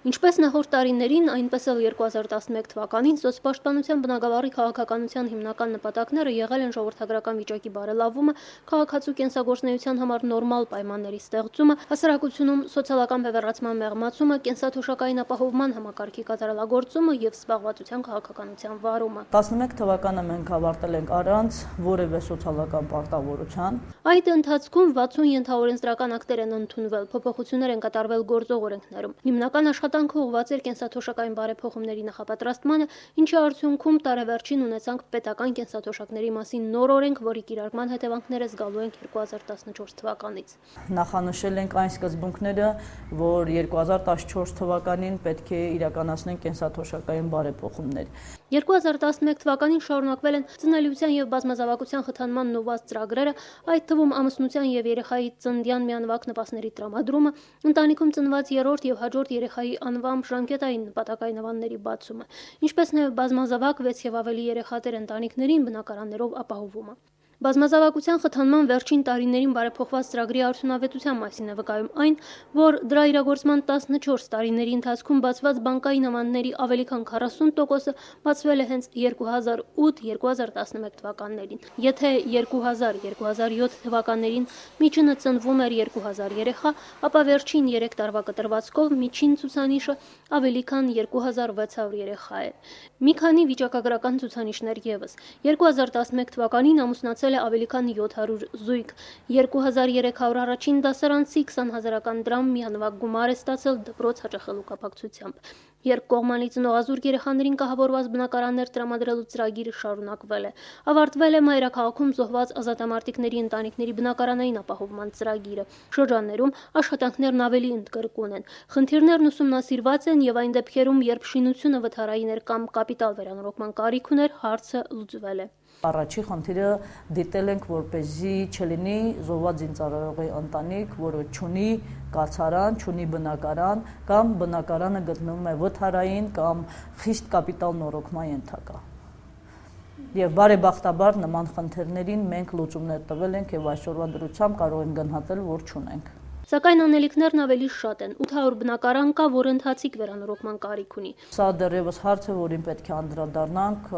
Ինչպես նախորդ տարիներին, այնպես էլ 2011 թվականին սոցպաշտպանության բնագավառի քաղաքականության հիմնական նպատակները եղել են ժողովրդագրական վիճակի բարելավումը, քաղաքացու կենսագործունեության համար նորմալ պայմանների ստեղծումը, հասարակությունում սոցիալական բևեռացման մեղմացումը, կենսաթոշակային ապահովման համակարգի կատարելագործումը եւ զբաղվածության քաղաքականության վարումը։ 11 թվականը մենք ավարտել ենք առանց որևէ սոցիալական պարտավորության։ Այդ ընթացքում 60 ենթաօրենսդրական ակտեր են ընդունվել, փոփոխություններ են կատարվել գործող օրենքներում։ Հիմնական աշխատանքը ուղղված էր կենսաթոշակային բարեփոխումների նախապատրաստմանը, ինչի արդյունքում տարեվերջին ունեցանք պետական կենսաթոշակների մասին նոր օրենք, որի կիրառման հետևանքները զգալու ենք 2014 թվականից։ Նախանշել ենք այն սկզբունքները, որ 2014 թվականին պետք է իրականացնեն կենսաթոշակային բարեփոխումներ։ 2011 թվականին շարունակվել են ծնելիության եւ բազմազավակության խթանման նոված ծրագրերը, այդ թվում ամուսնության եւ երեխայի ծննդյան միանվագ նպաստների տրամադրումը, ընտանիքում ծնված երրորդ եւ հաջորդ երեխայի անվամբ ժամկետային նպատակային ավանների բացումը, ինչպես նաեւ բազմազավակ 6 եւ ավելի երեխատեր ընտանիքներին բնակարաններով ապահովումը։ Բազմազավակության խթանման վերջին տարիներին բարեփոխված ծրագրի արդյունավետության մասին է վկայում այն, որ դրա իրագործման 14 տարիների ընթացքում բացված բանկային ամանների ավելի քան 40%-ը բացվել է հենց 2008-2011 թվականներին։ Եթե 2000-2007 թվականներին միջինը ծնվում էր 2000 երեխա, ապա վերջին 3 տարվա կտրվածքով միջին ցուցանիշը ավելի քան 2600 երեխա է։ Մի քանի վիճակագրական ցուցանիշներ եւս։ 2011 թվականին ամուսնացել է ավելի քան 700 զույգ, 2300 առաջին դասարանցի 20,000 դրամ միանվագ գումար է ստացել դպրոց հաճախելու կապակցությամբ։ Երկկողմանի ծնողազուրկ երեխաներին կահավորված բնակարաններ տրամադրելու ծրագիրը շարունակվել է։ Ավարտվել է մայրաքաղաքում զոհված ազատամարտիկների ընտանիքների բնակարանային ապահովման ծրագիրը։ Շրջաններում աշխատանքներն ավելի ընդգրկուն են։ Խնդիրներն ուսումնասիրված են եւ այն դեպքերում, երբ շինությունը վթարային էր կամ կապիտալ վերանորոգման կարիք ուներ, հարցը լուծվել է։ Առաջի խնդիրը դիտել ենք, որպեսզի չլինի զոհված զինծառայողի ընտանիք, որը չունի կացարան, չունի բնակարան կամ բնակարանը գտնվում է վթարային կամ խիստ կապիտալ նորոգման ենթակա։ Եվ բարեբախտաբար նման խնդիրներին մենք լուծումներ տվել ենք եւ այսօրվա դրությամբ կարող ենք գնահատել, որ չունենք։ Սակայն անելիքներն ավելի շատ են։ 800 բնակարան կա, որ ընթացիկ վերանորոգման կարիք ունի։ Սա դեռևս հարց է, որին պետք է անդրադառնանք,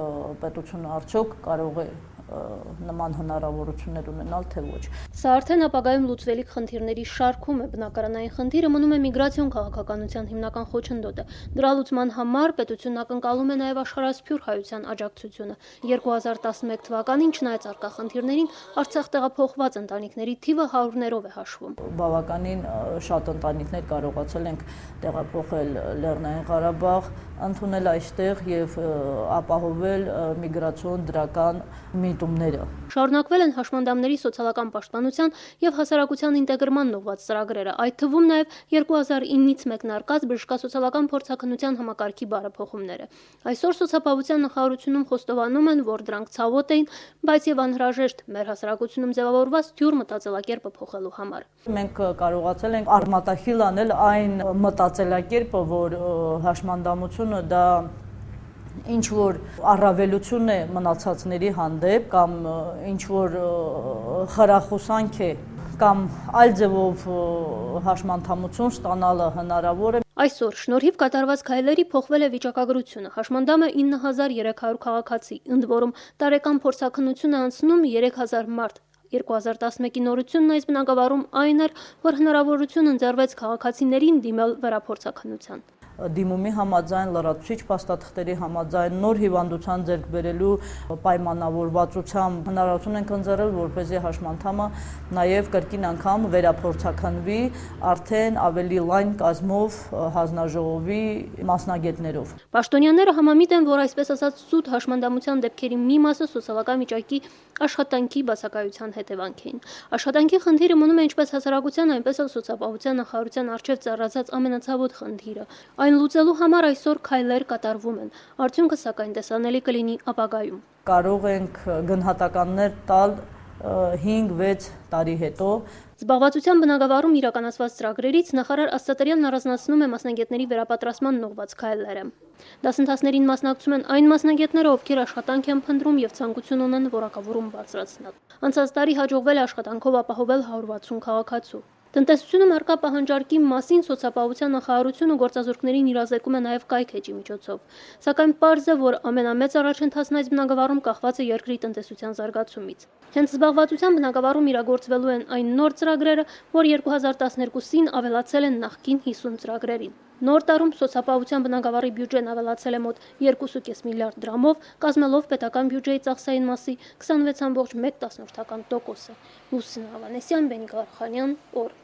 պետությունը արդյոք կարող է նման հնարավորություններ ունենալ, թե ոչ։ Սա արդեն ապագայում լուծվելիք խնդիրների շարքում է։ Բնակարանային խնդիրը մնում է միգրացիոն քաղաքականության հիմնական խոչընդոտը։ Դրա լուծման համար պետությունն ակնկալում է նաև աշխարհասփյուր հայության աջակցությունը։ 2011 թվականին չնայած առկա խնդիրներին, Արցախ տեղափոխված ընտանիքների թիվը հարյուրներով է հաշվում։ Բավականին շատ ընտանիքներ կարողացել ենք տեղափոխել Լեռնային Ղարաբաղ, ընդունել այստեղ եւ ապահովել միգրացիոն դրական միտումները։ Շարունակվել են հաշմանդամների սոցիալական պաշտպանության եւ հասարակության ինտեգրման նոված ծրագրերը, այդ թվում նաեւ 2009-ից մեկնարկած բժշկասոցիալական փորձաքննության համակարգի բարեփոխումները։ Այսօր սոցիալապահովության նախարարությունում խոստովանում են, որ դրանք ցավոտ էին, բայց եւ անհրաժեշտ մեր հասարակությունում ձևավորված թյուր մտածելակերպը փոխելու համար։ Մենք կարողացել ենք արմատախիլ անել այն մտածելակերպը, որ հաշմանդամությունը դա ինչ որ առավելություն է մնացածների հանդեպ կամ ինչ որ խրախուսանք է կամ այլ ձևով հաշմանդամություն ստանալը հնարավոր է։ Այսօր շնորհիվ կատարված քայլերի փոխվել է վիճակագրությունը։ Հաշմանդամը 9300 քաղաքացի, ընդ որում տարեկան փորձաքննություն է անցնում 3000 մարդ։ 2011-ի նորությունն այս բնագավառում այն էր, որ հնարավորություն ընձեռվեց քաղաքացիներին դիմել վերափորձաքննության։ Դիմումի համաձայն, լրացուցիչ փաստաթղթերի համաձայն, նոր հիվանդության ձեռք բերելու պայմանավորվածությամբ հնարավորություն ենք ընձեռել, որպեսզի հաշմանդամը նաև կրկին անգամ վերափորձաքննվի արդեն ավելի լայն կազմով հանձնաժողովի մասնագետներով։ Պաշտոնյաները համամիտ են, որ այսպես ասած սուտ հաշմանդամության դեպքերի մի մասը սոցիալական վիճակի աշխատանքի բացակայության հետևանք էին։ Աշխատանքի խնդիրը մնում է ինչպես հասարակության, այնպես էլ սոցիալապահովության նախարարության առջև ծառացած ամենացավոտ խնդիրը։ Այն լուծելու համար այսօր քայլեր կատարվում են։ Արդյունքը սակայն տեսանելի կլինի ապագայում։ Կարող ենք գնահատականներ տալ 5-6 տարի հետո։ Զբաղվածության բնագավառում իրականացված ծրագրերից նախարար Աստղատրյանն առանձնացնում է մասնագետների վերապատրաստման նողված քայլերը։ Դասընթացներին մասնակցում են այն մասնագետները, ովքեր աշխատանք են փնտրում եւ ցանկություն ունեն որակավորում բարձրացնել։ Անցած տարի հաջողվել է աշխատանքով ապահովել 160 քաղաքացու։ Տնտեսությունում առկա պահանջարկի մասին սոցիալապահովության նախարարությունը գործազուրկներին իրազեկում է նաև կայք էջի միջոցով։ Սակայն պարզ է, որ ամենամեծ առաջընթացն այս բնագավառում կախված է երկրի տնտեսության զարգացումից։ Հենց զբաղվածության բնագավառում իրագործվելու են այն նոր ծրագրերը, որ 2012-ին ավելացել են նախկին 50 ծրագրերին։ Նոր տարում սոցիալապահովության բնագավառի բյուջեն ավելացել է մոտ 2.5 միլիարդ դրամով, կազմելով պետական բյուջեի ծախսային մասի 26.1%։ Լուսինե Ավանեսյան, Բենիկ Ղարխանյան, օր։